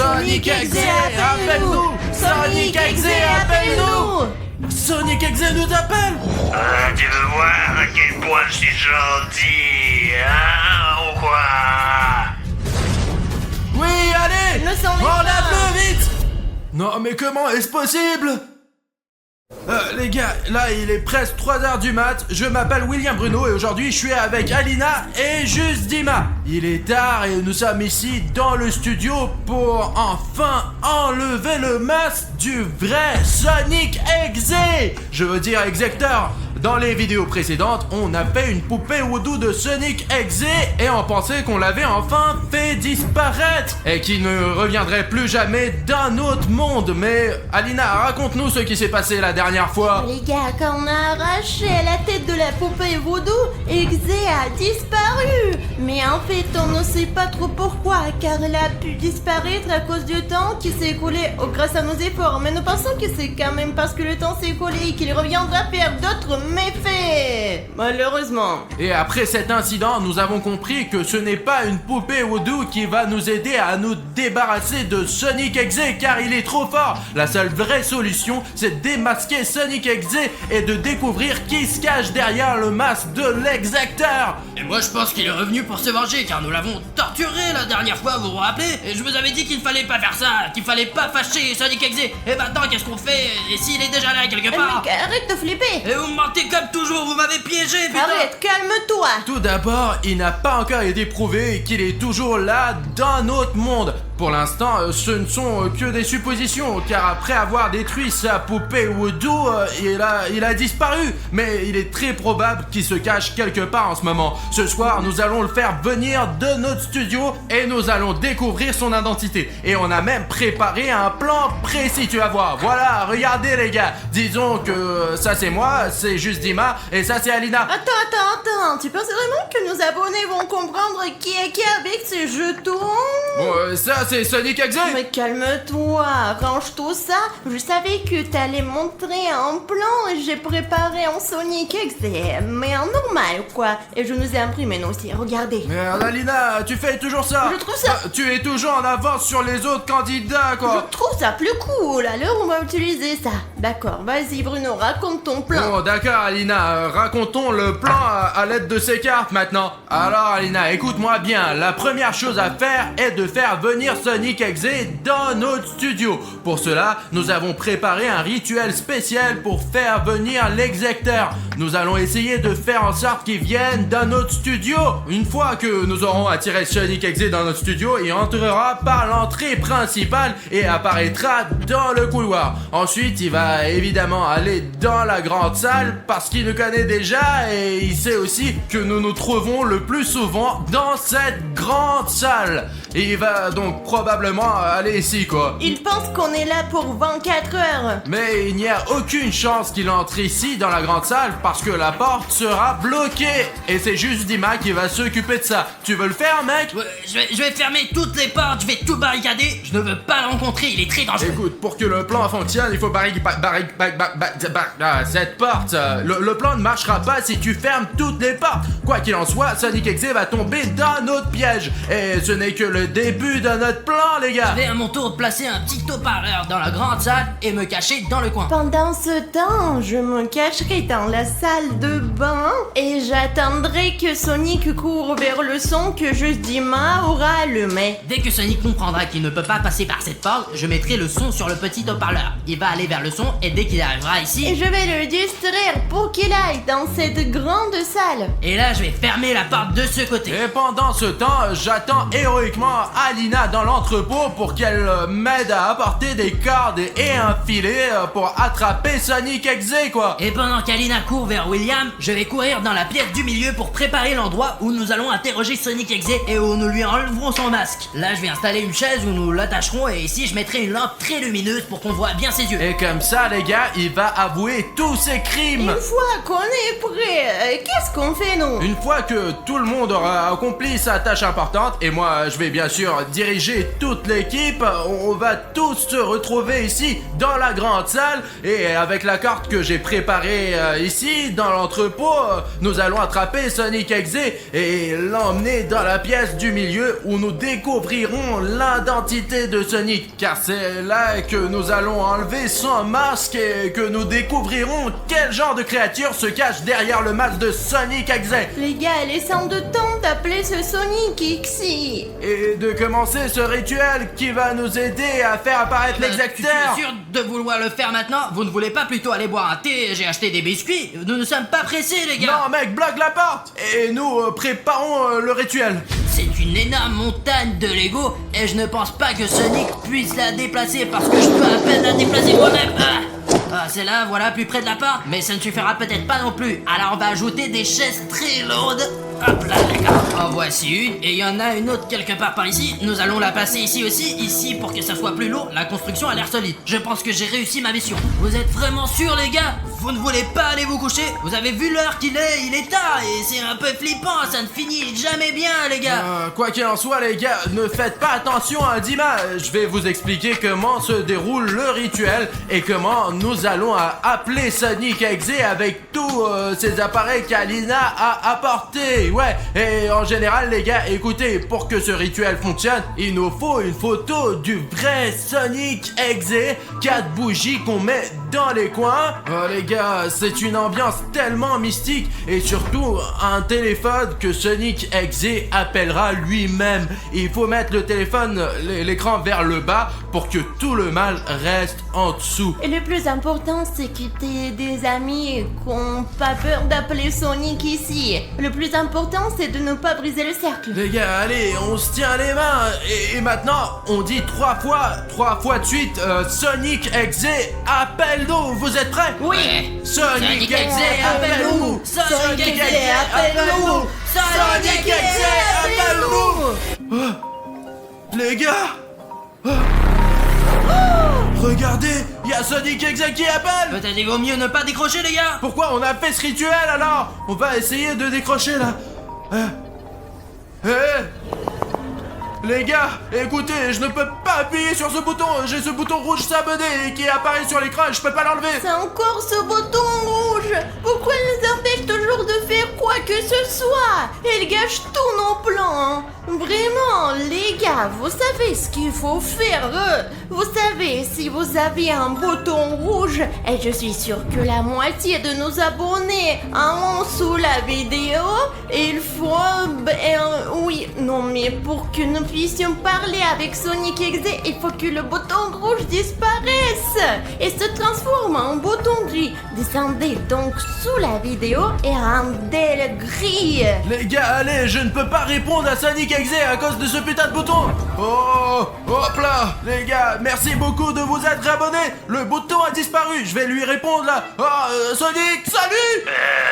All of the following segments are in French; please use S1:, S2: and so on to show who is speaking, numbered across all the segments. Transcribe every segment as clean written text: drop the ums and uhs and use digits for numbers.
S1: Sonic Exe, appelle-nous! Sonic Exe, appelle-nous! Sonic Exe nous appelle!
S2: Tu veux voir à quel point je suis gentil, hein, ou quoi?
S1: Oui, allez!
S3: Le sang n'est
S1: On
S3: pas.
S1: l'a fait vite! Non, mais comment est-ce possible? Les gars, là il est presque 3h du mat, je m'appelle William Bruno et aujourd'hui je suis avec Alina et Juste Dima. Il est tard et nous sommes ici dans le studio pour enfin enlever le masque du vrai Sonic Exe. Je veux dire Exector. Dans les vidéos précédentes, on a fait une poupée Voodoo de Sonic Exe et on pensait qu'on l'avait enfin fait disparaître et qu'il ne reviendrait plus jamais d'un autre monde. Mais Alina, raconte-nous ce qui s'est passé la dernière fois.
S3: Les gars, quand on a arraché la tête de la poupée Voodoo, Exe a disparu. Mais en fait, on ne sait pas trop pourquoi, car elle a pu disparaître à cause du temps qui s'est écoulé grâce à nos efforts. Mais nous pensons que c'est quand même parce que le temps s'est écoulé et qu'il reviendra faire d'autres méfaits. Malheureusement.
S1: Et après cet incident, nous avons compris que ce n'est pas une poupée Voodoo qui va nous aider à nous débarrasser de Sonic Exe car il est trop fort. La seule vraie solution, c'est de démasquer Sonic Exe et de découvrir qui se cache derrière le masque de l'Exector.
S4: Et moi je pense qu'il est revenu pour se venger car nous l'avons torturé la dernière fois, vous vous rappelez? Et je vous avais dit qu'il fallait pas faire ça, qu'il fallait pas fâcher Sonic Exe. Et maintenant qu'est-ce qu'on fait? Et s'il est déjà là quelque part?
S3: Mec, arrête de flipper.
S4: Et vous me mentez comme toujours, vous m'avez piégé, putain!
S3: Arrête, calme-toi.
S1: Tout d'abord, il n'a pas encore été prouvé qu'il est toujours là d'un autre monde. Pour l'instant, ce ne sont que des suppositions, car après avoir détruit sa poupée Voodoo, il a disparu. Mais il est très probable qu'il se cache quelque part en ce moment. Ce soir, nous allons le faire venir de notre studio et nous allons découvrir son identité. Et on a même préparé un plan précis, tu vas voir. Voilà, regardez les gars. Disons que ça c'est moi, c'est Juste Dima, et ça c'est Alina.
S3: Attends, tu penses vraiment que nos abonnés vont comprendre qui est qui avec ces jetons?
S1: Bon, ça c'est Sonic Exe.
S3: Mais calme-toi, range tout ça. Je savais que t'allais montrer un plan et j'ai préparé un Sonic Exe, mais en normal quoi. Et je nous ai imprimé nous aussi, regardez.
S1: Merde, Alina, tu fais toujours ça.
S3: Je trouve ça-
S1: Tu es toujours en avance sur les autres candidats, quoi.
S3: Je trouve ça plus cool, alors on va utiliser ça. D'accord, vas-y Bruno, raconte ton plan.
S1: Bon, d'accord, Alina, racontons le plan à l'aide de ces cartes maintenant. Alors, Alina, écoute-moi bien. La première chose à faire est de faire venir Sonic Exe dans notre studio. Pour cela, nous avons préparé un rituel spécial pour faire venir l'Exector. Nous allons essayer de faire en sorte qu'il vienne dans notre studio. Une fois que nous aurons attiré Sonic Exe dans notre studio, il entrera par l'entrée principale et apparaîtra dans le couloir. Ensuite, il va évidemment aller dans la grande salle parce qu'il nous connaît déjà et il sait aussi que nous nous trouvons le plus souvent dans cette grande salle. Et il va donc probablement aller ici, quoi.
S3: Il pense qu'on est là pour 24 heures.
S1: Mais il n'y a aucune chance qu'il entre ici dans la grande salle parce que la porte sera bloquée. Et c'est juste Dima qui va s'occuper de ça. Tu veux le faire, mec?
S4: Ouais, je vais fermer toutes les portes, je vais tout barricader. Je ne veux pas le rencontrer, il est très dangereux.
S1: Écoute, pour que le plan fonctionne, il faut cette porte. Le plan ne marchera pas si tu fermes toutes les portes. Quoi qu'il en soit, Sonic Exe va tomber dans notre piège. Et ce n'est que le début de notre plan, les gars.
S4: Je vais à mon tour placer un petit haut-parleur dans la grande salle et me cacher dans le coin.
S3: Pendant ce temps, je me cacherai dans la salle de bain et j'attendrai que Sonic court vers le son que Juste Dima aura allumé.
S4: Dès que Sonic comprendra qu'il ne peut pas passer par cette porte, je mettrai le son sur le petit haut-parleur. Il va aller vers le son et dès qu'il arrivera
S3: Et
S4: ici,
S3: je vais le distraire pour qu'il aille dans cette grande salle.
S4: et là je vais fermer la porte de ce côté.
S1: Et pendant ce temps, j'attends héroïquement Alina dans l'entrepôt pour qu'elle m'aide à apporter des cordes et un filet pour attraper Sonic Exe, quoi.
S4: Et pendant qu'Alina court vers William, je vais courir dans la pièce du milieu pour préparer l'endroit où nous allons interroger Sonic Exe et où nous lui enlèverons son masque. Là, je vais installer une chaise où nous l'attacherons et ici, je mettrai une lampe très lumineuse pour qu'on voit bien ses yeux.
S1: Et comme ça, les gars, il va avouer tous ses crimes.
S3: Une fois qu'on est prêt, qu'est-ce qu'on fait nous?
S1: Une fois que tout le monde aura accompli sa tâche importante, et moi je vais bien sûr diriger diriger toute l'équipe. On va tous se retrouver ici dans la grande salle et avec la carte que j'ai préparée ici dans l'entrepôt, nous allons attraper Sonic Exe et l'emmener dans la pièce du milieu où nous découvrirons l'identité de Sonic, car c'est là que nous allons enlever son masque et que nous découvrirons quel genre de créature se cache derrière le masque de Sonic Exe.
S3: Les gars, il est sans de temps d'appeler ce Sonic Xy.
S1: Et de commencer ce rituel qui va nous aider à faire apparaître
S4: Tu
S1: l'exacteur.
S4: es sûr de vouloir le faire maintenant? Vous ne voulez pas plutôt aller boire un thé? J'ai acheté des biscuits. Nous ne sommes pas pressés, les gars.
S1: Non mec, bloque la porte et nous préparons le rituel.
S4: C'est une énorme montagne de Lego et je ne pense pas que Sonic puisse la déplacer parce que je peux à peine la déplacer moi-même. C'est là, voilà, plus près de la porte, mais ça ne suffira peut-être pas non plus. Alors on va ajouter des chaises très lourdes. Hop là, les gars. En voici une, et il y en a une autre quelque part par ici. Nous allons la passer ici aussi, ici pour que ça soit plus lourd. La construction a l'air solide. Je pense que j'ai réussi ma mission. Vous êtes vraiment sûrs, les gars? Vous ne voulez pas aller vous coucher? Vous avez vu l'heure qu'il est? Il est tard et c'est un peu flippant. Ça ne finit jamais bien, les gars.
S1: Quoi qu'il en soit, les gars, ne faites pas attention à Dima. Je vais vous expliquer comment se déroule le rituel et comment nous allons appeler Sonic Exe avec tous ces appareils qu'Alina a apportés. Ouais, et en général, les gars, écoutez, pour que ce rituel fonctionne, il nous faut une photo du vrai Sonic Exe, 4 bougies qu'on met dans les coins. Oh, les gars, c'est une ambiance tellement mystique et surtout un téléphone que Sonic Exe appellera lui-même. Il faut mettre le téléphone, l'écran vers le bas pour que tout le mal reste en dessous.
S3: Et le plus important, c'est que t'aies des amis qui n'ont pas peur d'appeler Sonic ici. Le plus important, c'est de ne pas briser le cercle.
S1: Les gars, allez, on se tient les mains et maintenant, on dit 3 fois de suite, Sonic Exe, appelle-nous. Vous êtes prêts?
S4: Oui.
S1: Sonic Exe, appelle-nous.
S4: Sonic Exe, appelle-nous.
S1: Sonic Exe, appelle-nous. Les gars, regardez, il y a Sonic Exe qui appelle.
S4: Peut-être il vaut mieux ne pas décrocher, les gars.
S1: Pourquoi on a fait ce rituel alors? On va essayer de décrocher là. Les gars, écoutez, je ne peux pas appuyer sur ce bouton. J'ai ce bouton rouge s'abonner qui apparaît sur l'écran et je peux pas l'enlever.
S3: C'est encore ce bouton rouge. Pourquoi il nous empêche toujours de faire quoi que ce soit? Il gâche tous nos plans. Vraiment, les gars, vous savez ce qu'il faut faire. Vous savez, si vous avez un bouton rouge, et je suis sûre que la moitié de nos abonnés en sous la vidéo, il faut... oui, non, mais pour que nous puissions parler avec Sonic Exe, il faut que le bouton rouge disparaisse et se transforme en bouton gris. Descendez donc sous la vidéo et rendez-le gris.
S1: Les gars, allez, je ne peux pas répondre à Sonic Exe à cause de ce putain de bouton. Oh, hop là, les gars, merci beaucoup de vous être abonnés. Le bouton a disparu, je vais lui répondre là. Oh, Sonic, salut.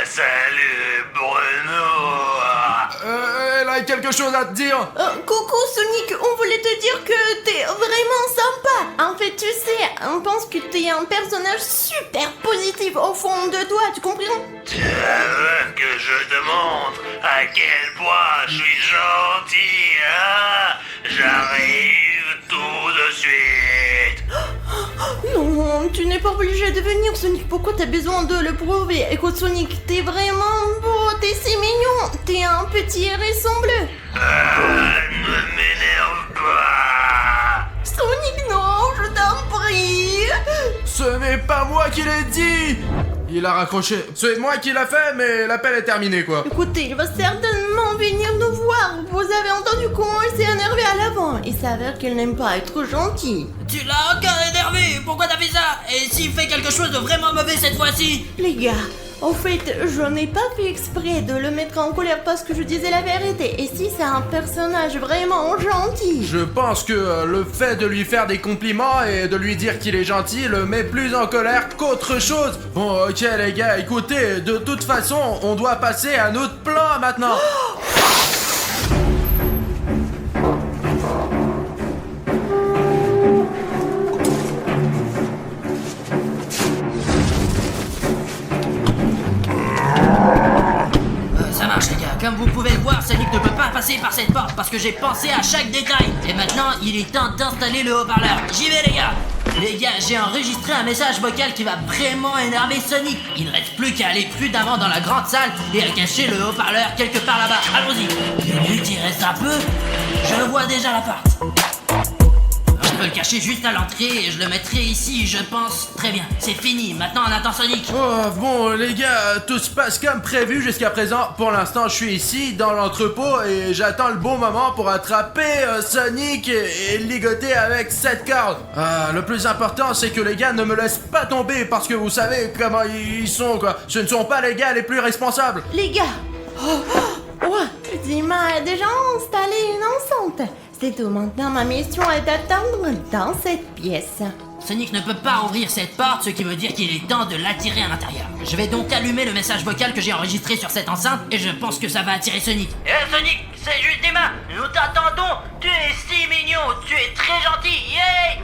S2: Salut Bruno.
S1: Elle a quelque chose à te dire.
S3: Coucou Sonic, on voulait te dire que t'es vraiment sympa. En fait, tu sais, on pense que t'es un personnage super positif au fond de toi, tu comprends?
S2: Tu veux que je te montre à quel point je suis gentil, hein? J'arrive tout de suite.
S3: Non, tu n'es pas obligé de venir Sonic, pourquoi t'as besoin de le prouver? Écoute Sonic, t'es vraiment beau, t'es si mignon, t'es un petit hérisson bleu.
S2: Ne m'énerve pas.
S3: Sonic, non, je t'en prie.
S1: Ce n'est pas moi qui l'ai dit. Il a raccroché. C'est moi qui l'a fait, mais l'appel est terminé quoi.
S3: Écoutez, il va certainement venir nous voir. Vous avez entendu comment il s'est énervé à l'avant. Il s'avère qu'il n'aime pas être gentil.
S4: Tu l'as encore énervé. Pourquoi t'as fait ça? Et s'il fait quelque chose de vraiment mauvais cette fois-ci?
S3: Les gars, en fait, je n'ai pas fait exprès de le mettre en colère parce que je disais la vérité. Et si c'est un personnage vraiment gentil?
S1: Je pense que le fait de lui faire des compliments et de lui dire qu'il est gentil le met plus en colère qu'autre chose. Bon, ok les gars, écoutez, de toute façon, on doit passer à notre plan maintenant.
S4: Ça marche les gars, comme vous pouvez le voir, Sonic ne peut pas passer par cette porte parce que j'ai pensé à chaque détail. Et maintenant, il est temps d'installer le haut-parleur. J'y vais les gars. Les gars, j'ai enregistré un message vocal qui va vraiment énerver Sonic. Il ne reste plus qu'à aller prudemment dans la grande salle et à cacher le haut-parleur quelque part là-bas. Allons-y. Minute, il reste un peu. Je vois déjà l'appart. On peut le cacher juste à l'entrée et je le mettrai ici, je pense. Très bien, c'est fini. Maintenant, on attend Sonic.
S1: Oh, bon, les gars, tout se passe comme prévu jusqu'à présent. Pour l'instant, je suis ici, dans l'entrepôt, et j'attends le bon moment pour attraper Sonic et le ligoter avec cette corde. Le plus important, c'est que les gars ne me laissent pas tomber, parce que vous savez comment ils sont, quoi. Ce ne sont pas les gars les plus responsables.
S3: Les gars, ouais, Dima a déjà installé une enceinte. C'est tout, maintenant ma mission est d'attendre dans cette pièce.
S4: Sonic ne peut pas ouvrir cette porte, ce qui veut dire qu'il est temps de l'attirer à l'intérieur. Je vais donc allumer le message vocal que j'ai enregistré sur cette enceinte et je pense que ça va attirer Sonic.
S5: Sonic, c'est juste Dima. Nous t'attendons. Tu es si mignon. Tu es très gentil. Yeah.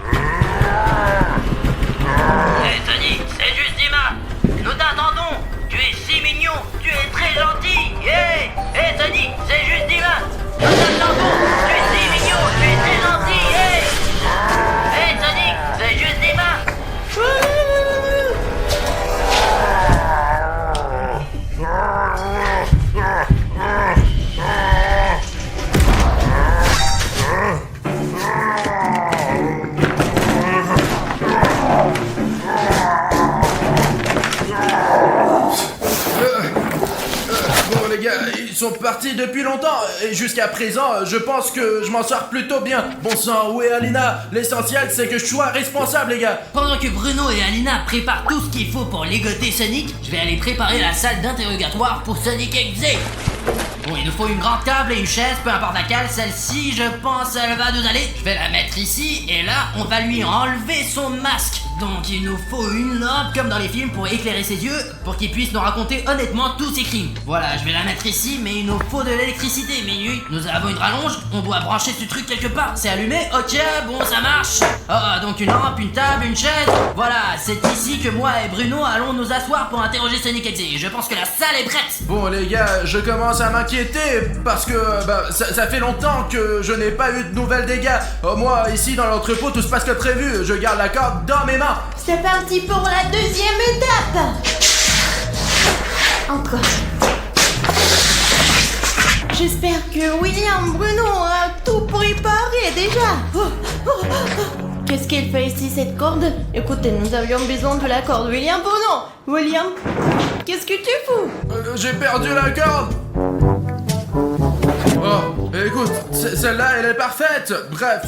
S5: Sonic, c'est juste Dima. Nous t'attendons. Tu es si mignon. Tu es très gentil. Yeah. Sonic, c'est juste Dima. Nous t'attendons. Tu es si mignon. Tu es très gentil. Yeah. Sonic, c'est juste Dima.
S1: Bon, les gars, ils sont partis depuis longtemps, et jusqu'à présent, je pense que je m'en sors plutôt bien. Bon sang, où est Alina? L'essentiel, c'est que je sois responsable, les gars.
S4: Pendant que Bruno et Alina préparent tout ce qu'il faut pour ligoter Sonic, je vais aller préparer la salle d'interrogatoire pour Sonic XZ. Bon, il nous faut une grande table et une chaise, peu importe laquelle. Celle-ci, je pense, elle va nous aller. Je vais la mettre ici, et là, on va lui enlever son masque. Donc, il nous faut une lampe, comme dans les films, pour éclairer ses yeux, pour qu'il puisse nous raconter honnêtement tous ses crimes. Voilà, je vais la mettre ici, mais il nous faut de l'électricité. Minute, nous avons une rallonge, on doit brancher ce truc quelque part. C'est allumé? Ok, bon, ça marche. Donc une lampe, une table, une chaise. Voilà, c'est ici que moi et Bruno allons nous asseoir pour interroger Sonic XZ. Je pense que la salle est prête.
S1: Bon, les gars, je commence à m'inquiéter, parce que ça fait longtemps que je n'ai pas eu de nouvelles des gars. Moi, ici, dans l'entrepôt, tout se passe comme prévu. Je garde la corde dans mes mains.
S3: C'est parti pour la deuxième étape. Encore. J'espère que William Bruno a tout préparé déjà. Qu'est-ce qu'elle fait ici, cette corde? Écoutez, nous avions besoin de la corde. William Bruno! William, qu'est-ce que tu fous?
S1: J'ai perdu la corde. Oh, écoute, celle-là, elle est parfaite. Bref,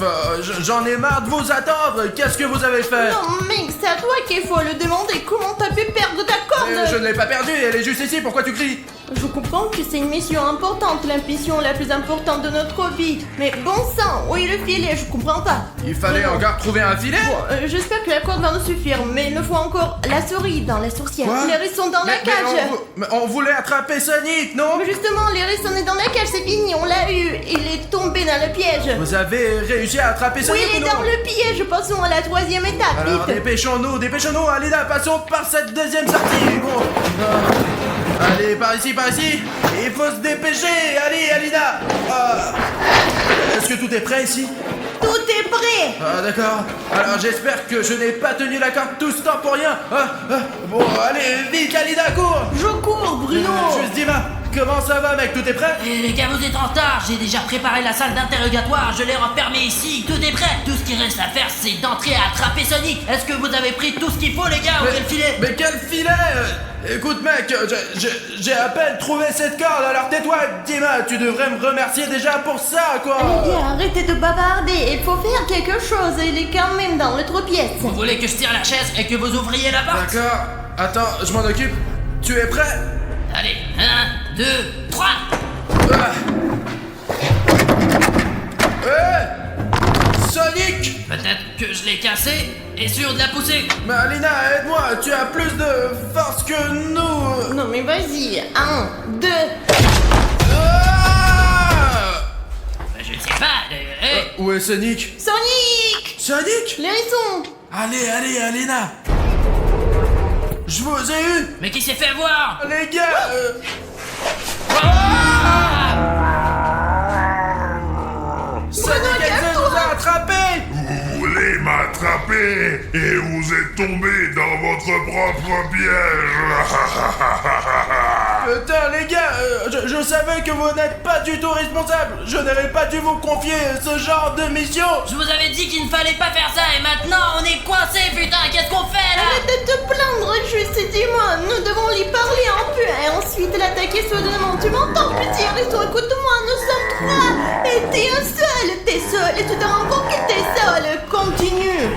S1: j'en ai marre de vous attendre. Qu'est-ce que vous avez fait?
S3: Non, mec, c'est à toi qu'il faut le demander. Comment t'as pu perdre ta corde?
S1: Je ne l'ai pas perdue, elle est juste ici. Pourquoi tu cries?
S3: Je comprends que c'est une mission importante, la mission la plus importante de notre vie. Mais bon sang, où est le filet? Je comprends pas.
S1: Il fallait encore trouver un filet?
S3: Bon, j'espère que la corde va nous suffire, mais il nous faut encore la souris dans la sourcière.
S1: Quoi?
S3: Les risques sont dans la cage.
S1: Mais on voulait attraper Sonic, non?
S3: Mais justement, les risques, on est dans la cage, c'est fini, on l'a eu. Il est tombé dans le piège.
S1: Vous avez réussi à attraper
S3: Oui,
S1: Sonic
S3: il
S1: ou
S3: est
S1: non?
S3: dans le piège. Passons à la troisième étape,
S1: Alors
S3: vite.
S1: dépêchons-nous, allez là, passons par cette deuxième sortie. Bon. Allez, par ici. Il faut se dépêcher. Allez, Alina. Est-ce que tout est prêt ici?
S3: Tout est prêt.
S1: Ah, d'accord. Alors j'espère que je n'ai pas tenu la corde tout ce temps pour rien. Bon, allez, vite, Alina, cours.
S3: Je cours, Bruno.
S1: Juste Dima, comment ça va, mec? Tout est prêt?
S4: Et les gars, vous êtes en retard. J'ai déjà préparé la salle d'interrogatoire. Je l'ai refermée ici. Tout est prêt. Tout ce qui reste à faire, c'est d'entrer et attraper Sonic. Est-ce que vous avez pris tout ce qu'il faut, les gars? Ouvrez le filet.
S1: Mais quel filet? Écoute, mec, j'ai à peine trouvé cette corde, alors tais-toi, Dima, tu devrais me remercier déjà pour ça, quoi.
S3: Les gars, arrêtez de bavarder. Il faut faire quelque chose. Il est quand même dans l'autre pièce.
S4: Vous voulez que je tire la chaise et que vous ouvriez la porte?
S1: D'accord. Attends, je m'en occupe. Tu es prêt?
S4: Allez, 1, 2, 3.
S1: Sonic!
S4: Peut-être que je l'ai cassé et sûr de la pousser.
S1: Mais Alina, aide-moi, tu as plus de force que nous.
S3: Non mais vas-y. 1, 2.
S4: Je ne sais pas.
S1: Où est Sonic?
S3: Sonic!
S1: Sonic?
S3: Les hérissons!
S1: Allez, Alina. Je vous ai eu.
S4: Mais qui s'est fait voir?
S1: Les gars,
S4: Ah
S1: Sonic Exe nous a attrapés.
S6: Vous voulez m'attraper et vous êtes tombé dans votre propre piège.
S1: Putain les gars, je savais que vous n'êtes pas du tout responsable. Je n'aurais pas dû vous confier ce genre de mission.
S4: Je vous avais dit qu'il ne fallait pas faire ça et maintenant on est coincé, putain, qu'est-ce qu'on fait là?
S3: Arrête de te plaindre, juste dis-moi, nous devons lui parler un peu et ensuite l'attaquer soudainement. Tu m'entends, petit Aristo? Écoute-moi, nous sommes 3 et t'es t'es seul et tu te rends compte que t'es seul. Continue.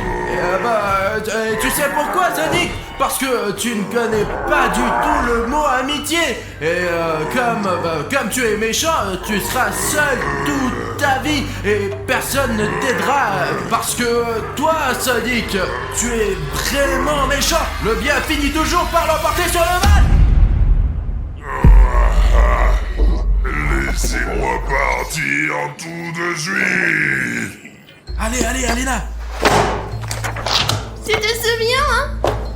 S1: Tu sais pourquoi, Sonic? Parce que tu ne connais pas du tout le mot amitié. Et comme tu es méchant, tu seras seul toute ta vie et personne ne t'aidera. Parce que toi, Sonic, tu es vraiment méchant. Le bien finit toujours par l'emporter sur le mal.
S6: Laissez-moi partir tout de suite.
S1: Allez là.
S3: Tu te souviens,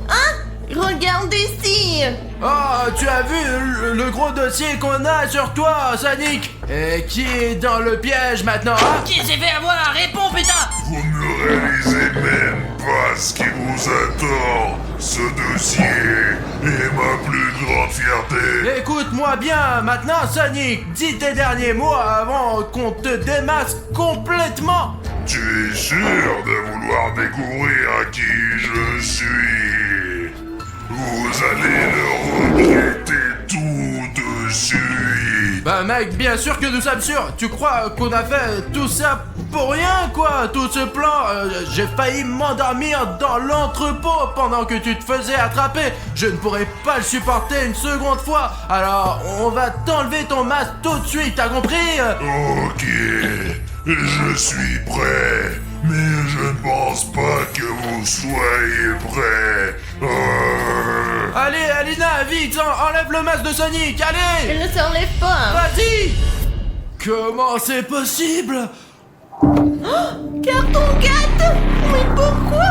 S3: hein? Regarde ici.
S1: Oh, tu as vu le gros dossier qu'on a sur toi, Sonic? Et qui est dans le piège maintenant, hein?
S4: Qui s'est fait avoir? Réponds, putain!
S6: Vous ne réalisez même pas ce qui vous attend. Ce dossier est ma plus grande fierté.
S1: Écoute-moi bien, maintenant, Sonic, dis tes derniers mots avant qu'on te démasque complètement.
S6: Tu es sûr de vouloir découvrir qui je suis? Vous allez le regretter tout de suite.
S1: Bah mec, bien sûr que nous sommes sûrs. Tu crois qu'on a fait tout ça pour rien, quoi? Tout ce plan, j'ai failli m'endormir dans l'entrepôt pendant que tu te faisais attraper. Je ne pourrais pas le supporter une seconde fois. Alors, on va t'enlever ton masque tout de suite, t'as compris?
S6: Ok, je suis prêt, mais je ne pense pas que vous soyez prêts.
S1: Allez, Alina, vite, enlève le masque de Sonic, allez!
S3: Elle ne s'enlève pas.
S1: Vas-y! Comment c'est possible?
S3: Carton 4. Mais pourquoi?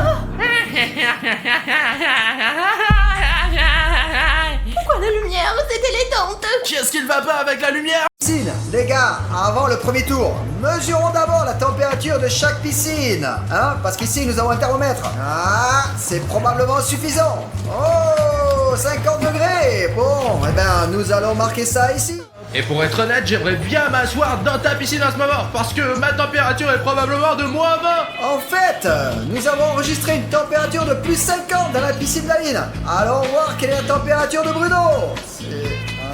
S3: Pourquoi la lumière? C'est délétante.
S1: Qu'est-ce qu'il va pas avec la lumière?
S7: Piscine, les gars, avant le premier tour, mesurons d'abord la température de chaque piscine, hein, parce qu'ici nous avons un thermomètre. Ah, c'est probablement suffisant. Oh, 50 degrés. Bon, eh ben, nous allons marquer ça ici.
S1: Et pour être honnête, j'aimerais bien m'asseoir dans ta piscine en ce moment, parce que ma température est probablement de -20.
S7: En fait, nous avons enregistré une température de plus 50 dans la piscine d'Aline. Allons voir quelle est la température de Bruno.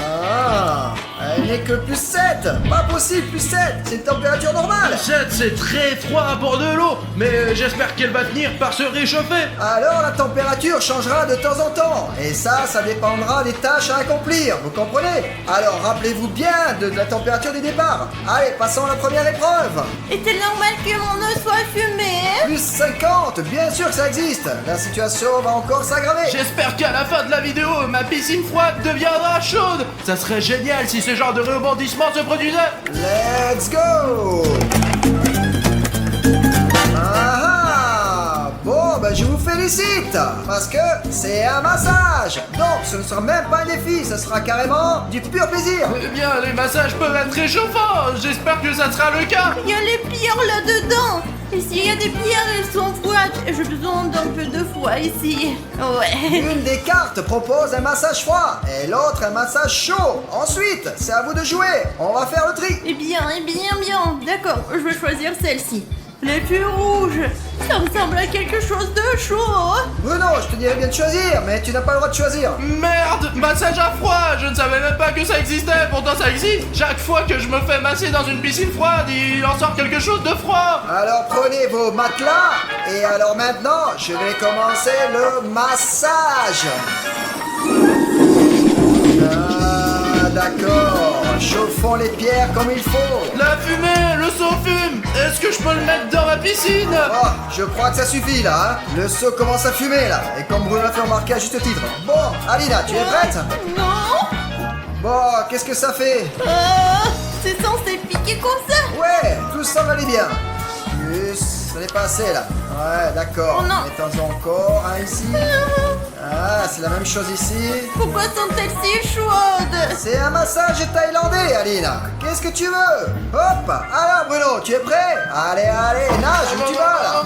S7: Ah, elle n'est que plus 7. Pas possible, plus 7. C'est une température normale.
S1: 7, c'est très froid pour de l'eau, mais j'espère qu'elle va finir par se réchauffer.
S7: Alors la température changera de temps en temps. Et ça dépendra des tâches à accomplir. Vous comprenez? Alors rappelez-vous bien de la température du départ. Allez, passons à la première épreuve.
S3: Est-il normal que mon eau soit fumée?
S7: Plus 50, bien sûr que ça existe. La situation va encore s'aggraver.
S1: J'espère qu'à la fin de la vidéo, ma piscine froide deviendra chaude. Ça serait génial si ce genre de rebondissement se produisait.
S7: Let's go! Ah, bon, ben je vous félicite, parce que c'est un massage. Donc ce ne sera même pas un défi, ce sera carrément du pur plaisir.
S1: Eh bien, les massages peuvent être réchauffants. J'espère que ça sera le cas.
S3: Il y a les pierres là-dedans. Et s'il y a des pierres, elles sont froides. J'ai besoin d'un peu de froid ici. Ouais.
S7: Une des cartes propose un massage froid et l'autre un massage chaud. Ensuite, c'est à vous de jouer. On va faire le tri.
S3: Eh bien. D'accord, je vais choisir celle-ci. Les plus rouges. Ça ressemble à quelque chose de chaud.
S7: Bruno, je te dirais bien de choisir, mais tu n'as pas le droit de choisir.
S1: Merde, massage à froid. Je ne savais même pas que ça existait. Pourtant, ça existe. Chaque fois que je me fais masser dans une piscine froide, il en sort quelque chose de froid.
S7: Alors prenez vos matelas et alors maintenant, je vais commencer le massage. Ah, d'accord. Chauffons les pierres comme il faut.
S1: La fumée, le seau fume. Est-ce que je peux le mettre dans ma piscine?
S7: Oh, je crois que ça suffit là, hein. Le seau commence à fumer là, et comme Bruno l'a fait remarquer à juste titre. Bon, Alina, tu es prête?
S3: Non.
S7: Bon, qu'est-ce que ça fait?
S3: C'est censé piquer comme ça.
S7: Ouais, tout ça va aller bien. Plus, ça n'est pas assez là. Ouais, d'accord.
S3: Oh non.
S7: Mettons encore un ici. Ah, c'est la même chose ici.
S3: Pourquoi sont-elles si chaudes?
S7: C'est un massage thaïlandais, Alina. Qu'est-ce que tu veux? Hop. Alors, Bruno, tu es prêt? Allez, allez, nage où tu vas là.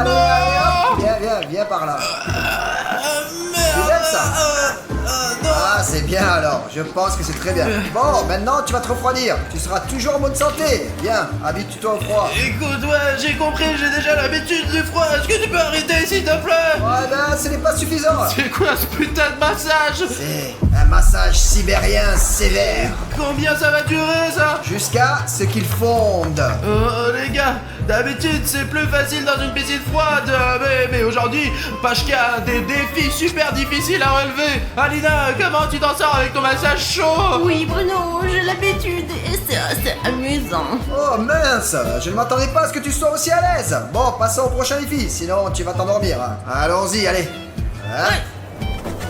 S7: Allez, allez, hop. Viens par là. Tu aimes ça? Ah, c'est bien alors. Je pense que c'est très bien. Bon, maintenant, tu vas te refroidir. Tu seras toujours en bonne santé. Viens, habitue-toi au froid.
S1: Écoute, ouais, j'ai compris, j'ai déjà l'habitude du froid. Est-ce que tu peux arrêter, s'il te plaît?
S7: Ouais, ben, ce n'est pas suffisant.
S1: C'est quoi ce putain de massage?
S7: C'est un massage sibérien sévère.
S1: Combien ça va durer, ça?
S7: Jusqu'à ce qu'il fonde.
S1: Les gars, d'habitude c'est plus facile dans une piscine froide, mais aujourd'hui, Pashka a des défis super difficiles à relever. Alina, comment tu t'en sors avec ton massage chaud?
S3: Oui, Bruno, j'ai l'habitude et c'est assez amusant.
S7: Oh mince, je ne m'attendais pas à ce que tu sois aussi à l'aise. Bon, passons au prochain défi, sinon tu vas t'endormir. Hein. Allons-y, allez. Hein?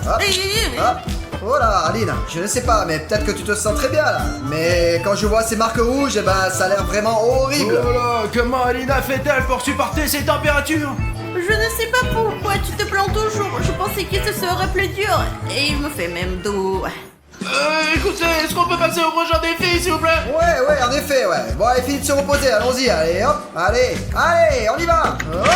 S7: Hop, hop. Oh là, Aline, je ne sais pas, mais peut-être que tu te sens très bien là. Mais quand je vois ces marques rouges, eh ben ça a l'air vraiment horrible.
S1: Oh là, comment Alina fait-elle pour supporter ces températures?
S3: Je ne sais pas pourquoi tu te plantes toujours. Je pensais que ce serait plus dur et il me fait même dos.
S1: Écoutez, est-ce qu'on peut passer au prochain défi, s'il vous plaît?
S7: Ouais, en effet, ouais. Bon, allez, fini de se reposer, allons-y, allez, hop, allez, on y va. Hop.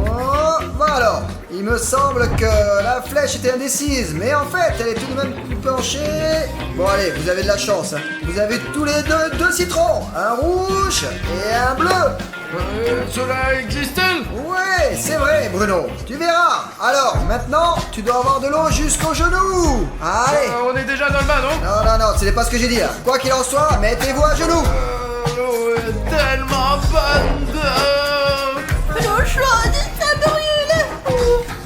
S7: Oh, bon alors, il me semble que la flèche était indécise, mais en fait, elle est tout de même plus penchée. Bon, allez, vous avez de la chance. Hein. Vous avez tous les deux citrons, un rouge et un bleu.
S1: Cela existe-t-il?
S7: Ouais, c'est vrai, Bruno. Tu verras. Alors, maintenant, tu dois avoir de l'eau jusqu'aux genoux. Allez.
S1: On est déjà dans le bas, non?
S7: Non, ce n'est pas ce que j'ai dit là. Quoi qu'il en soit, mettez-vous à genoux.
S1: L'eau est tellement bonne.
S3: L'eau chaude, ça brûle.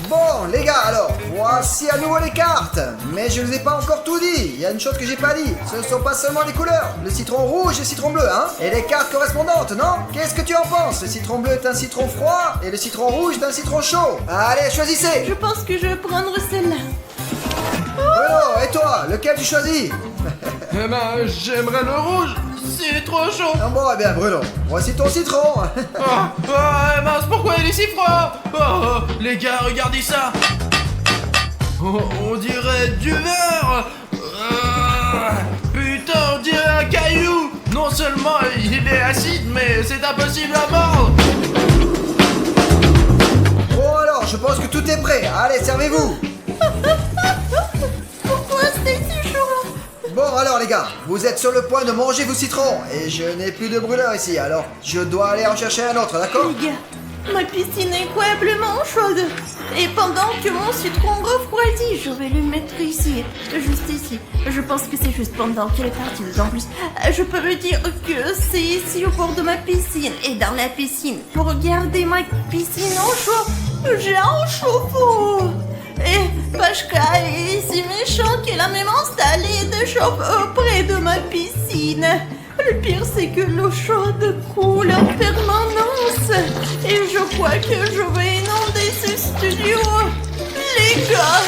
S7: Bon, les gars, alors, voici à nouveau les cartes. Mais je ne vous ai pas encore tout dit. Il y a une chose que j'ai pas dit. Ce ne sont pas seulement les couleurs. Le citron rouge et le citron bleu, hein. Et les cartes correspondantes, non? Qu'est-ce que tu en penses? Le citron bleu est un citron froid et le citron rouge est un citron chaud. Allez, choisissez.
S3: Je pense que je vais prendre celle-là.
S7: Bruno, et toi, lequel tu choisis?
S1: Eh ben, j'aimerais le rouge. C'est trop chaud.
S7: Ah bon, eh bien, Bruno, voici ton citron.
S1: Mince, pourquoi il est si froid? Oh, les gars, regardez ça. Oh, on dirait du verre. Putain, on dirait un caillou. Non seulement il est acide, mais c'est impossible à mordre.
S7: Bon alors, je pense que tout est prêt. Allez, servez-vous.
S3: Pourquoi c'est si chaud?
S7: Bon alors les gars, vous êtes sur le point de manger vos citrons et je n'ai plus de brûleur ici, alors je dois aller en chercher un autre, d'accord?
S3: Les gars, ma piscine est incroyablement chaude. Et pendant que mon citron refroidit, je vais le mettre ici, juste ici. Je pense que c'est juste pendant qu'elle est partie dedans. En plus, je peux me dire que c'est ici au bord de ma piscine. Et dans la piscine, pour garder ma piscine en chaud, j'ai un chauffe-eau. Et Pashka est si méchant qu'elle a même installé des chauffe-eau près de ma piscine. Le pire, c'est que l'eau chaude coule en permanence. Et je crois que je vais inonder ce studio. Les gars!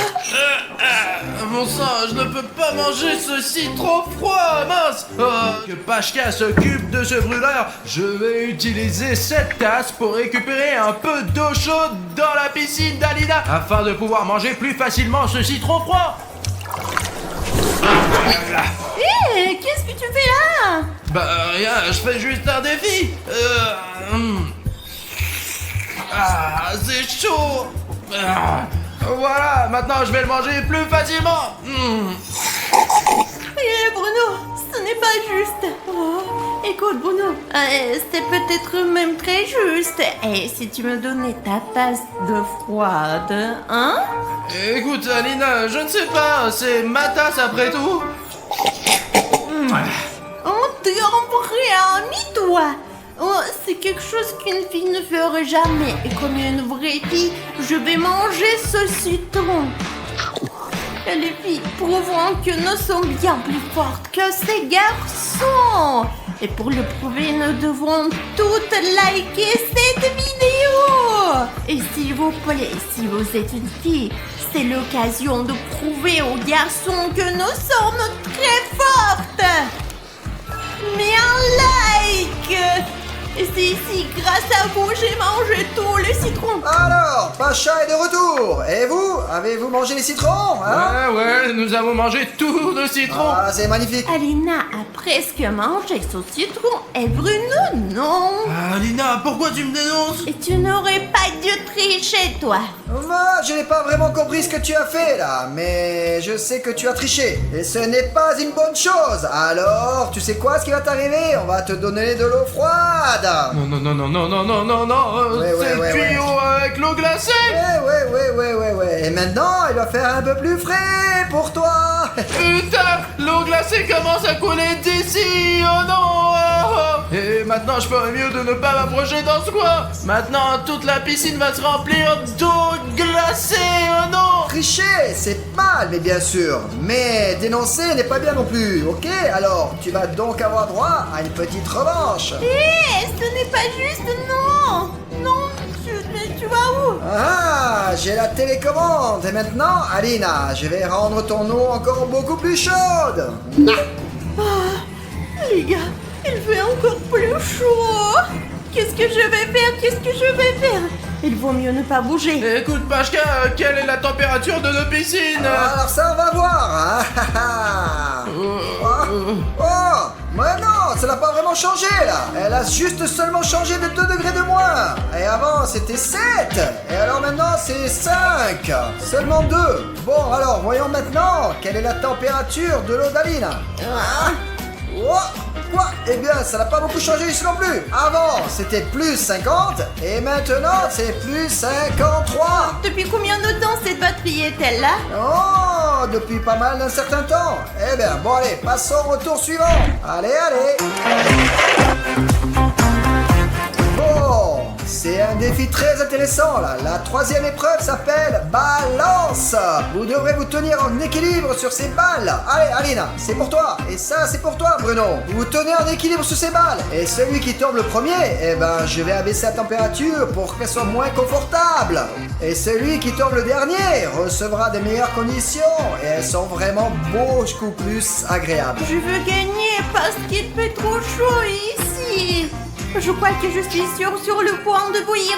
S1: Mon sang, je ne peux pas manger ceci trop froid, mince. Que Pashka s'occupe de ce brûleur, je vais utiliser cette tasse pour récupérer un peu d'eau chaude dans la piscine d'Alina afin de pouvoir manger plus facilement ce citron froid.
S3: Hé, qu'est-ce que tu fais là?
S1: Bah rien, je fais juste un défi. C'est chaud. Voilà, maintenant je vais le manger plus facilement.
S3: Hé, Bruno, ce n'est pas juste. Oh, écoute, Bruno, c'est peut-être même très juste. Et si tu me donnais ta tasse d'eau froide, hein?
S1: Écoute, Alina, je ne sais pas, c'est ma tasse après tout.
S3: On t'es un vrai ami, toi. Oh, c'est quelque chose qu'une fille ne ferait jamais. Et comme une vraie fille, je vais manger ce citron. Et les filles prouveront que nous sommes bien plus fortes que ces garçons. Et pour le prouver, nous devrons toutes liker cette vidéo. Et s'il vous plaît, si vous êtes une fille, c'est l'occasion de prouver aux garçons que nous sommes très fortes. Mais un like Et c'est ici, grâce à vous, j'ai mangé tout le citron.
S7: Alors, Pacha est de retour. Et vous, avez-vous mangé les citrons, hein?
S1: Ouais, nous avons mangé tout de citron.
S7: Ah, c'est magnifique.
S3: Alina a presque mangé son citron et Bruno, non.
S1: Alina, pourquoi tu me dénonces?
S3: Et tu n'aurais pas dû tricher, toi.
S7: Moi, je n'ai pas vraiment compris ce que tu as fait là, mais je sais que tu as triché. Et ce n'est pas une bonne chose. Alors, tu sais quoi ce qui va t'arriver? On va te donner de l'eau froide.
S1: Non,
S7: Ouais,
S1: c'est le
S7: ouais,
S1: tuyau avec l'eau glacée.
S7: Ouais. Et maintenant, il va faire un peu plus frais pour toi.
S1: Putain, l'eau glacée commence à couler d'ici. Oh non. Et maintenant, je ferais mieux de ne pas m'approcher dans ce coin. Maintenant, toute la piscine va se remplir d'eau glacée. Oh non.
S7: Tricher, c'est mal, mais bien sûr. Mais dénoncer n'est pas bien non plus, ok? Alors, tu vas donc avoir droit à une petite revanche.
S3: Ce n'est pas juste, non. Non, tu vas où?
S7: Ah, j'ai la télécommande. Et maintenant, Alina, je vais rendre ton eau encore beaucoup plus chaude.
S3: Les gars, il fait encore plus chaud. Qu'est-ce que je vais faire? Il vaut mieux ne pas bouger.
S1: Écoute, Pachka, quelle est la température de nos piscines?
S7: Alors ça, on va voir. Hein. Mais non, ça n'a pas vraiment changé là. Elle a juste seulement changé de 2 degrés de moins. Et avant, c'était 7. Et alors maintenant, c'est 5. Seulement 2. Bon, alors, voyons maintenant quelle est la température de l'eau d'Alina. Quoi? Eh bien, ça n'a pas beaucoup changé ici non plus. Avant, c'était plus 50 et maintenant, c'est plus 53.
S3: Depuis combien de temps cette batterie est-elle là?
S7: Oh, depuis pas mal d'un certain temps. Eh bien, bon allez, passons au tour suivant. Allez. Bon, c'est un défi très intéressant là. La 3e épreuve s'appelle balance. Vous devrez vous tenir en équilibre sur ces balles. Allez, Alina, c'est pour toi. Et ça, c'est pour toi, Bruno. Vous vous tenez en équilibre sur ces balles. Et celui qui tombe le premier, eh ben, je vais abaisser la température pour qu'elle soit moins confortable. Et celui qui tombe le dernier recevra des meilleures conditions. Et elles sont vraiment beaucoup plus agréables.
S3: Je veux gagner parce qu'il fait trop chaud ici. Je crois que je suis sur le point de bouillir.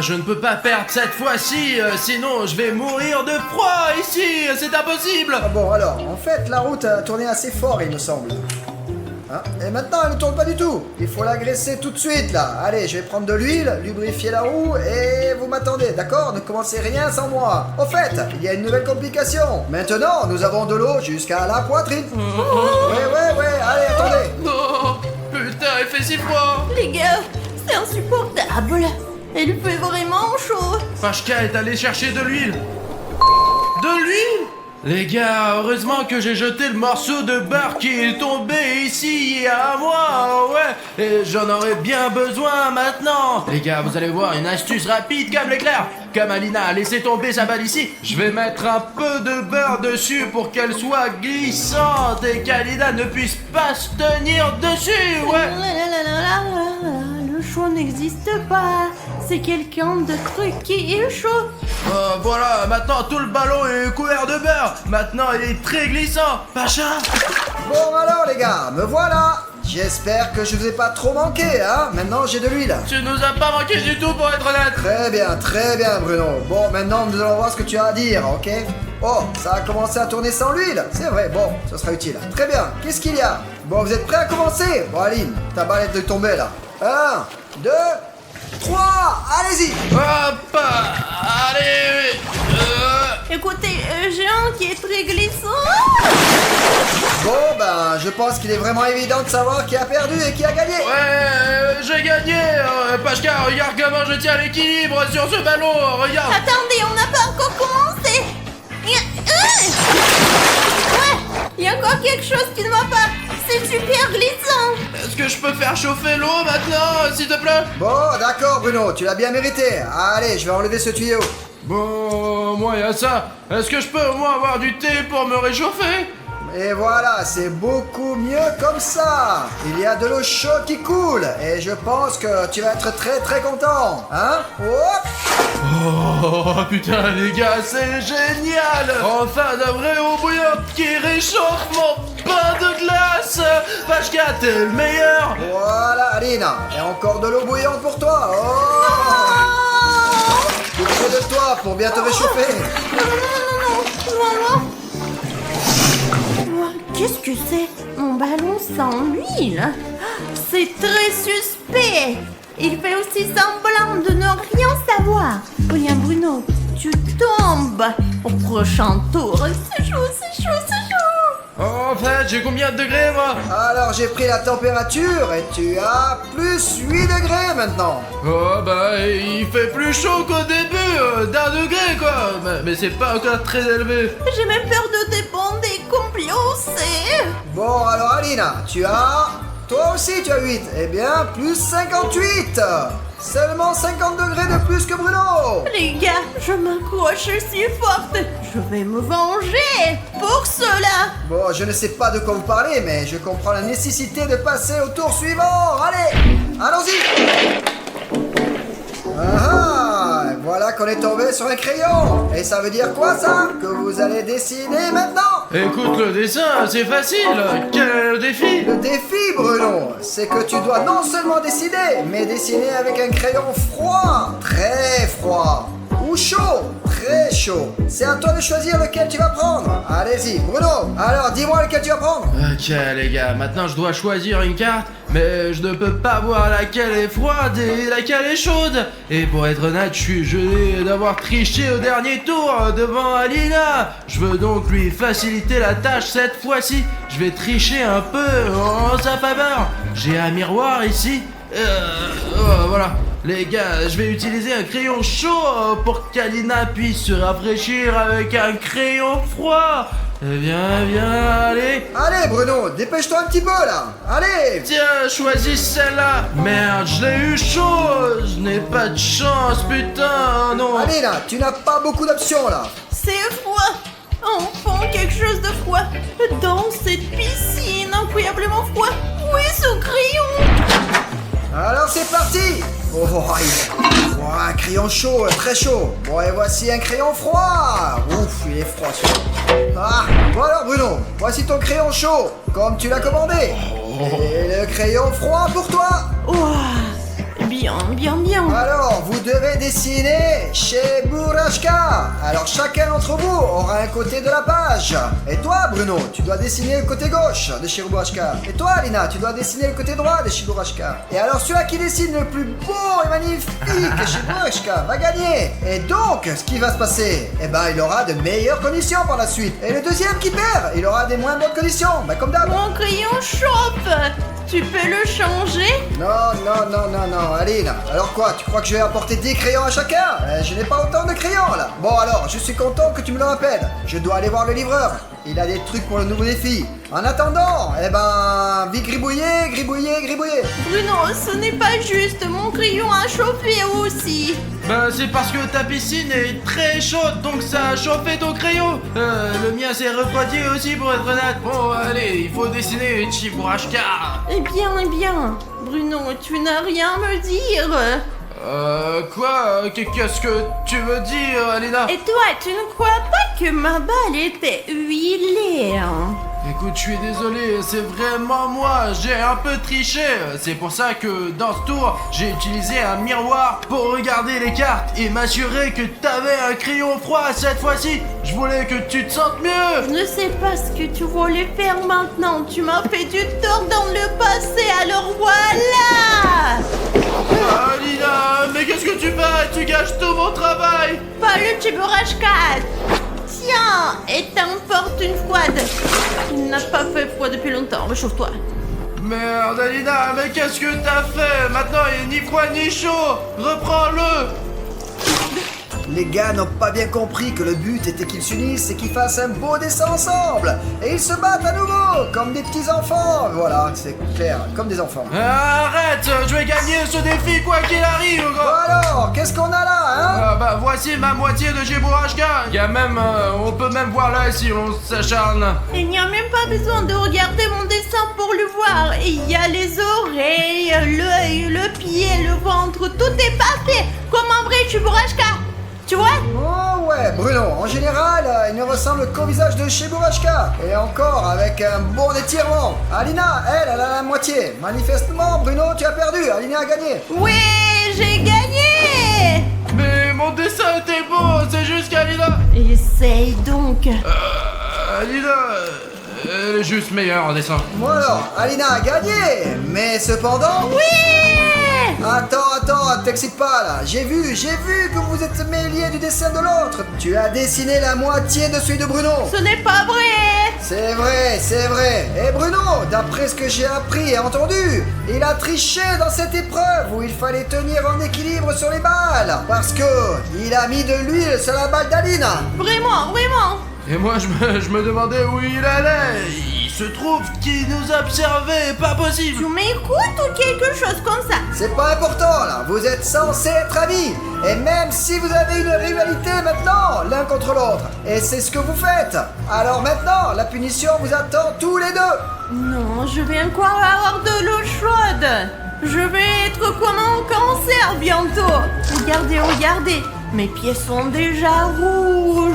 S1: Je ne peux pas perdre cette fois-ci, sinon je vais mourir de froid ici, c'est impossible.
S7: Ah bon, alors, en fait, la route a tourné assez fort, il me semble. Hein? Et maintenant, elle ne tourne pas du tout. Il faut la graisser tout de suite, là. Allez, je vais prendre de l'huile, lubrifier la roue, et vous m'attendez, d'accord? Ne commencez rien sans moi. Au fait, il y a une nouvelle complication. Maintenant, nous avons de l'eau jusqu'à la poitrine. Ouais, allez, attendez.
S1: Oh, putain, il fait si froid.
S3: Les gars, c'est insupportable. Il fait vraiment chaud.
S1: Pachka est allé chercher de l'huile. De l'huile? Les gars, heureusement que j'ai jeté le morceau de beurre qui est tombé ici il y a un mois, ouais, et j'en aurais bien besoin maintenant. Les gars, vous allez voir une astuce rapide comme l'éclair. Comme Alina a laissé tomber sa balle ici, je vais mettre un peu de beurre dessus pour qu'elle soit glissante et qu'Alina ne puisse pas se tenir dessus, ouais.
S3: Le chaud n'existe pas. C'est quelqu'un de truc qui est chaud.
S1: Voilà, maintenant tout le ballon est couvert de beurre. Maintenant il est très glissant. Pacha.
S7: Bon alors les gars, me voilà. J'espère que je vous ai pas trop manqué, hein. Maintenant j'ai de l'huile.
S1: Tu nous as pas manqué du tout pour être honnête.
S7: Très bien Bruno. Bon, maintenant nous allons voir ce que tu as à dire, ok? Oh, ça a commencé à tourner sans l'huile. C'est vrai, bon, ça sera utile. Très bien, qu'est-ce qu'il y a? Bon, vous êtes prêts à commencer? Bon Aline, ta balle est de tomber là. 1, 2, 3, allez-y.
S1: Hop, allez.
S3: Écoutez, j'ai un qui est très glissant.
S7: Bon, ben, je pense qu'il est vraiment évident de savoir qui a perdu et qui a gagné.
S1: Ouais, j'ai gagné. Pachka, regarde comment je tiens l'équilibre sur ce ballon. Regarde.
S3: Attendez, on n'a pas encore commencé. Ouais, il y a encore quelque chose qui ne va pas. C'est super glissant.
S1: Est-ce que je peux faire chauffer l'eau maintenant, s'il te plaît?
S7: Bon, d'accord Bruno, tu l'as bien mérité. Allez, je vais enlever ce tuyau.
S1: Bon, moi y a ça. Est-ce que je peux au moins avoir du thé pour me réchauffer?
S7: Et voilà, c'est beaucoup mieux comme ça. Il y a de l'eau chaude qui coule. Et je pense que tu vas être très très content. Hein? Hop!
S1: Oh putain les gars, c'est génial! Enfin de vrai eau bouillante qui réchauffe mon pain de glace! Vachka, t'es le meilleur!
S7: Voilà, Alina. Et encore de l'eau bouillante pour toi. Oh! Tout près de toi pour bien te réchauffer.
S3: Qu'est-ce que c'est? Mon ballon sans huile. C'est très suspect. Il fait aussi semblant de ne rien savoir. William Bruno, tu tombes au prochain tour. C'est chaud, c'est chaud, c'est chaud.
S1: En fait, j'ai combien de degrés moi?
S7: Alors j'ai pris la température et tu as plus 8 degrés maintenant.
S1: Oh bah il fait plus chaud qu'au début, d'1 degré quoi. Mais c'est pas encore très élevé.
S3: J'ai même peur de dépendre des complots.
S7: Bon alors Alina, tu as... Toi aussi tu as 8. Eh bien, plus 58. Seulement 50 degrés de plus que Bruno.
S3: Les gars, je m'accroche si forte. Je vais me venger pour cela.
S7: Bon, je ne sais pas de quoi vous parlez, mais je comprends la nécessité de passer au tour suivant. Allez, allons-y. Ah, voilà qu'on est tombé sur un crayon. Et ça veut dire quoi ça? Que vous allez dessiner maintenant?
S1: Écoute, le dessin, c'est facile. Quel est le défi?
S7: Le défi, Bruno, c'est que tu dois non seulement dessiner, mais dessiner avec un crayon froid, très froid, ou chaud, très chaud. C'est à toi de choisir lequel tu vas prendre. Allez-y, Bruno, alors dis-moi lequel tu vas prendre.
S1: Ok les gars, maintenant je dois choisir une carte, mais je ne peux pas voir laquelle est froide et laquelle est chaude. Et pour être honnête, je suis gelé d'avoir triché au dernier tour devant Alina. Je veux donc lui faciliter la tâche cette fois-ci. Je vais tricher un peu en sa faveur. J'ai un miroir ici. Voilà. Les gars, je vais utiliser un crayon chaud pour qu'Alina puisse se rafraîchir avec un crayon froid. Viens, allez.
S7: Allez, Bruno, dépêche-toi un petit peu là. Allez.
S1: Tiens, choisis celle-là. Merde, je l'ai eu chaud. Je n'ai pas de chance, putain, non.
S7: Allez là, tu n'as pas beaucoup d'options là.
S3: C'est froid. Enfin, quelque chose de froid. Dans cette piscine incroyablement froid. Oui, ce crayon.
S7: Alors c'est parti. Oh, un crayon chaud, très chaud. Bon, et voici un crayon froid. Ouf, il est froid celui-là. Ah, bon alors Bruno, voici ton crayon chaud, comme tu l'as commandé. Et le crayon froid pour toi.
S3: Ouah, bien.
S7: Alors, vous devez dessiner chez Bourashka. Alors, chacun d'entre vous aura un côté de la page. Et toi, Bruno, tu dois dessiner le côté gauche de chez Bourashka. Et toi, Alina, tu dois dessiner le côté droit de chez Bourashka. Et alors, celui qui dessine le plus beau et magnifique chez Bourashka va gagner. Et donc, ce qui va se passer, eh ben, il aura de meilleures conditions par la suite. Et le deuxième qui perd, il aura des moins bonnes conditions. Bah, comme d'hab.
S3: Mon crayon chauffe. Tu peux le changer?
S7: Non, Alina. Alors quoi, tu crois que je vais apporter 10 crayons à chacun? Je n'ai pas autant de crayons là. Bon alors, je suis content que tu me le rappelles. Je dois aller voir le livreur. Il a des trucs pour le nouveau défi. En attendant, eh ben, vite gribouiller.
S3: Bruno, ce n'est pas juste. Mon crayon a chauffé aussi.
S1: Bah c'est parce que ta piscine est très chaude, donc ça a chauffé ton crayon. Le mien s'est refroidi aussi pour être honnête. Bon allez, il faut dessiner une Chibourashka.
S3: Eh bien. Bruno, tu n'as rien à me dire.
S1: Quoi? Qu'est-ce que tu veux dire, Alina?
S3: Et toi, tu ne crois pas que ma balle était huilée, hein?
S1: Écoute, je suis désolé, c'est vraiment moi, j'ai un peu triché. C'est pour ça que dans ce tour, j'ai utilisé un miroir pour regarder les cartes et m'assurer que t'avais un crayon froid cette fois-ci. Je voulais que tu te sentes mieux.
S3: Je ne sais pas ce que tu voulais faire maintenant. Tu m'as fait du tort dans le passé, alors voilà.
S1: Alina, mais qu'est-ce que tu fais? Tu gâches tout mon travail.
S3: Pas le Chibourashka. Tiens, et t'emporte une froide. Il n'a pas fait froid depuis longtemps, réchauffe-toi.
S1: Merde, Alina, mais qu'est-ce que t'as fait? Maintenant, il n'est ni froid ni chaud. Reprends-le.
S7: Les gars n'ont pas bien compris que le but était qu'ils s'unissent et qu'ils fassent un beau dessin ensemble. Et ils se battent à nouveau, comme des petits enfants. Voilà, c'est clair, comme des enfants.
S1: Arrête, je vais gagner ce défi quoi qu'il arrive, gros.
S7: Bon alors, qu'est-ce qu'on a là, hein?
S1: bah voici ma moitié de Cheburashka. Il y a même, on peut même voir là si on s'acharne.
S3: Il n'y a même pas besoin de regarder mon dessin pour le voir. Il y a les oreilles, l'œil, le pied, le ventre, tout est parfait, comme un vrai Cheburashka. Tu vois?
S7: Oh ouais, Bruno, en général, il ne ressemble qu'au visage de Cheburashka. Et encore avec un bon étirement. Alina, elle a la moitié. Manifestement, Bruno, tu as perdu. Alina a gagné.
S3: Oui, j'ai gagné.
S1: Mais mon dessin était beau, c'est juste qu'Alina...
S3: Essaye donc.
S1: Alina... elle est juste meilleure en dessin.
S7: Bon alors, Alina a gagné. Mais cependant...
S3: Oui.
S7: Attends, t'excite pas là. J'ai vu que vous êtes mêlés du dessin de l'autre. Tu as dessiné la moitié de celui de Bruno.
S3: Ce n'est pas vrai.
S7: C'est vrai. Et Bruno, d'après ce que j'ai appris et entendu, il a triché dans cette épreuve où il fallait tenir en équilibre sur les balles. Parce que il a mis de l'huile sur la balle d'Alina.
S3: Vraiment.
S1: Et moi, je me demandais où il allait. Il se trouve qu'il nous observait, pas possible.
S3: Tu m'écoutes ou quelque chose comme ça?
S7: C'est pas important là, vous êtes censés être amis. Et même si vous avez une rivalité maintenant, l'un contre l'autre, et c'est ce que vous faites. Alors maintenant, la punition vous attend tous les deux.
S3: Non, je vais encore avoir de l'eau chaude. Je vais être comme un cancer bientôt. Regardez. Mes pieds sont déjà rouges.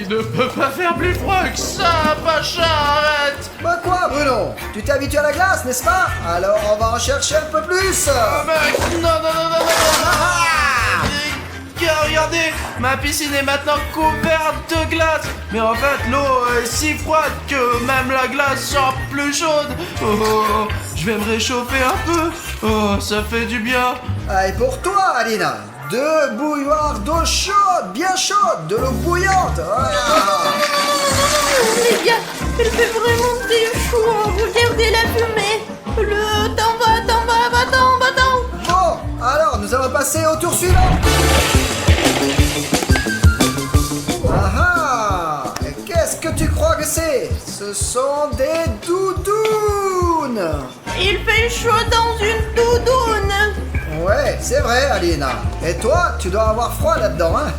S1: Il ne peut pas faire plus froid que ça, Pacha, arrête.
S7: Bah quoi Bruno? Tu t'es habitué à la glace, n'est-ce pas? Alors on va en chercher un peu plus.
S1: Oh mec, non. Regardez, ma piscine est maintenant couverte de glace. Mais en fait, l'eau est si froide que même la glace sort plus chaude. Oh, je vais me réchauffer un peu. Oh, ça fait du bien.
S7: Ah, et pour toi Alina, 2 bouilloires d'eau chaude, bien chaude, de l'eau bouillante. Voilà.
S3: Les gars, il fait vraiment très chaud. Regardez la fumée. Le temps va.
S7: Bon, alors nous allons passer au tour suivant. Ah, et qu'est-ce que tu crois que c'est? Ce sont des doudounes.
S3: Il fait chaud dans une doudoune.
S7: Ouais, c'est vrai Alina. Et toi, tu dois avoir froid là-dedans, hein?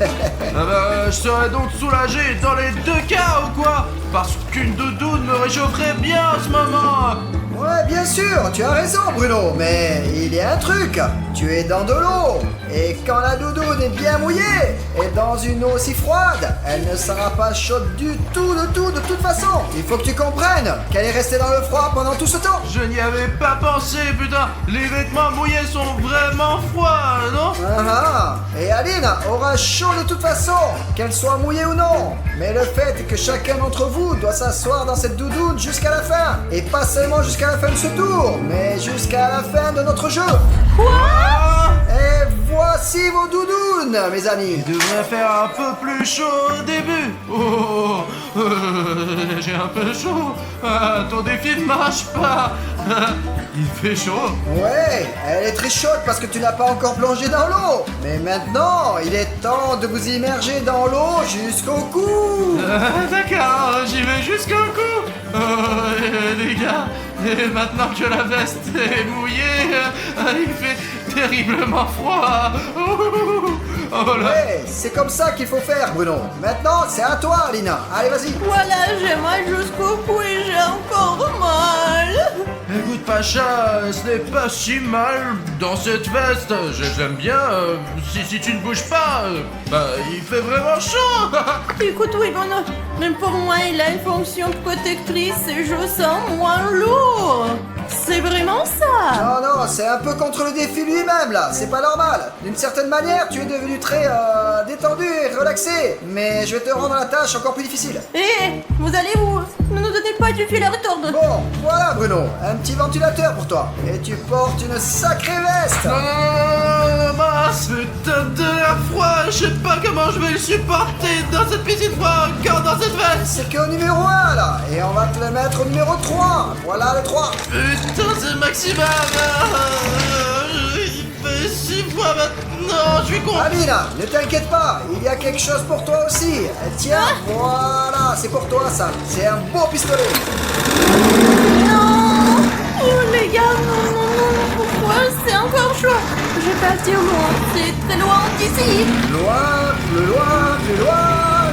S1: Ah bah, je serais donc soulagé dans les 2 cas ou quoi? Parce qu'une doudoune me réchaufferait bien en ce moment.
S7: Ouais, bien sûr, tu as raison Bruno, mais il y a un truc. Tu es dans de l'eau. Et quand la doudoune est bien mouillée et dans une eau si froide, elle ne sera pas chaude du tout, de toute façon. Il faut que tu comprennes qu'elle est restée dans le froid pendant tout ce temps.
S1: Je n'y avais pas pensé, putain. Les vêtements mouillés sont vraiment froids, non?
S7: Et Aline aura chaud de toute façon, qu'elle soit mouillée ou non. Mais le fait est que chacun d'entre vous doit s'asseoir dans cette doudoune jusqu'à la fin. Et pas seulement jusqu'à la fin de ce tour, mais jusqu'à la fin de notre jeu. Et voici vos doudounes, mes amis.
S1: Il devrait faire un peu plus chaud au début. J'ai un peu chaud. Ton défi ne marche pas. Il fait chaud.
S7: Ouais, elle est très chaude parce que tu n'as pas encore plongé dans l'eau. Mais maintenant, il est temps de vous immerger dans l'eau jusqu'au cou.
S1: D'accord, j'y vais jusqu'au cou. Les gars, et maintenant que la veste est mouillée, il fait terriblement froid. Oh là.
S7: Ouais, c'est comme ça qu'il faut faire, Bruno. Maintenant, c'est à toi, Alina. Allez, vas-y.
S3: Voilà, j'ai mal jusqu'au cou et j'ai encore mal.
S1: Écoute Pacha, ce n'est pas si mal dans cette veste. J'aime bien. Si tu ne bouges pas, il fait vraiment chaud.
S3: Écoute, oui, bon, même pour moi, il a une fonction protectrice et je sens moins lourd. C'est vraiment ça.
S7: Non, c'est un peu contre le défi lui-même, là. C'est pas normal. D'une certaine manière, tu es devenu très détendu et relaxé. Mais je vais te rendre la tâche encore plus difficile.
S3: Vous allez où? Ne nous donnez pas du fil à retordre.
S7: Bon, voilà, Bruno. Un petit ventilateur pour toi. Et tu portes une sacrée veste.
S1: Non, c'est de l'air froid. Je sais pas comment je vais le supporter dans cette piscine froide, encore dans cette veste.
S7: C'est qu'au numéro 1, là. Et on va te le mettre au numéro 3. Voilà le 3.
S1: Putain, c'est maximal. Il fait 6 fois maintenant. Je suis con.
S7: Alina, ne t'inquiète pas. Il y a quelque chose pour toi aussi. Tiens, voilà. C'est pour toi, ça. C'est un beau pistolet.
S3: Non. Oh les gars, non, pourquoi c'est encore chaud? Je passe sur loin, c'est très loin d'ici.
S7: Loin, plus loin, plus loin,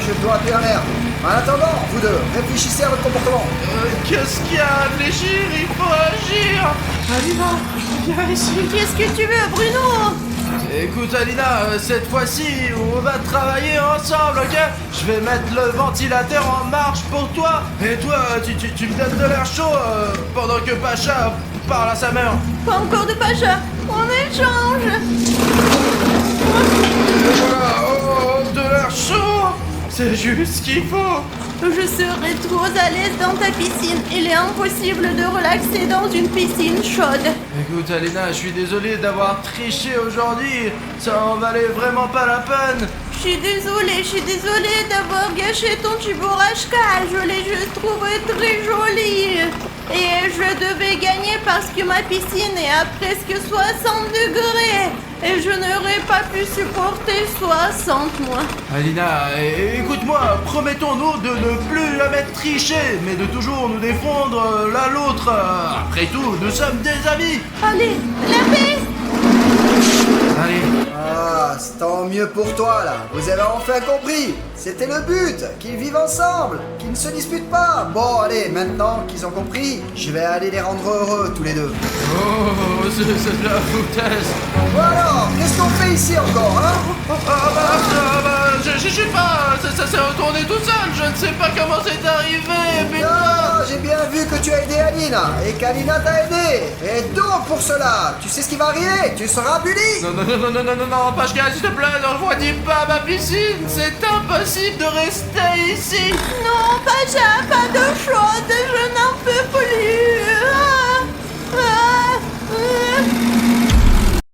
S7: je dois appeler un air. En attendant, vous deux, réfléchissez à votre comportement.
S1: Qu'est-ce qu'il y a à réfléchir? Il faut agir. Alina, viens ici.
S3: Qu'est-ce que tu veux, Bruno?
S1: Écoute Alina, cette fois-ci, on va travailler ensemble, ok? Je vais mettre le ventilateur en marche pour toi. Et toi, tu me donnes de l'air chaud pendant que Pacha parle à sa mère.
S3: Pas encore de Pacha, on échange.
S1: Voilà, oh, de l'air chaud. C'est juste ce qu'il faut.
S3: Je serai trop à l'aise dans ta piscine. Il est impossible de relaxer dans une piscine chaude.
S1: Écoute Alina, je suis désolé d'avoir triché aujourd'hui. Ça en valait vraiment pas la peine.
S3: Je suis désolée d'avoir gâché ton Chiborashka. Je l'ai juste trouvé très joli. Et je devais gagner parce que ma piscine est à presque 60 degrés. Et je n'aurais pas pu supporter 60, moi.
S1: Alina, écoute-moi, promettons-nous de ne plus jamais tricher, mais de toujours nous défendre l'un l'autre. Après tout, nous sommes des amis.
S3: Allez, la paix.
S1: Allez.
S7: Ah, c'est tant mieux pour toi là. Vous avez enfin compris. C'était le but, qu'ils vivent ensemble, qu'ils ne se disputent pas. Bon, allez, maintenant qu'ils ont compris, je vais aller les rendre heureux tous les deux.
S1: Oh, c'est de la foutaise.
S7: Bon alors, qu'est-ce qu'on fait ici encore, hein?
S1: Je sais pas, ça s'est retourné tout seul, je ne sais pas comment c'est arrivé, putain.
S7: Ah, j'ai bien vu que tu as aidé Alina et qu'Alina t'a aidé. Et donc pour cela, tu sais ce qui va arriver, tu seras puni.
S1: Non, Pachka, s'il te plaît, ne refroidis pas ma piscine, c'est impossible de rester ici.
S3: Non, Pacha, pas d'eau chaude. Je n'en peux plus.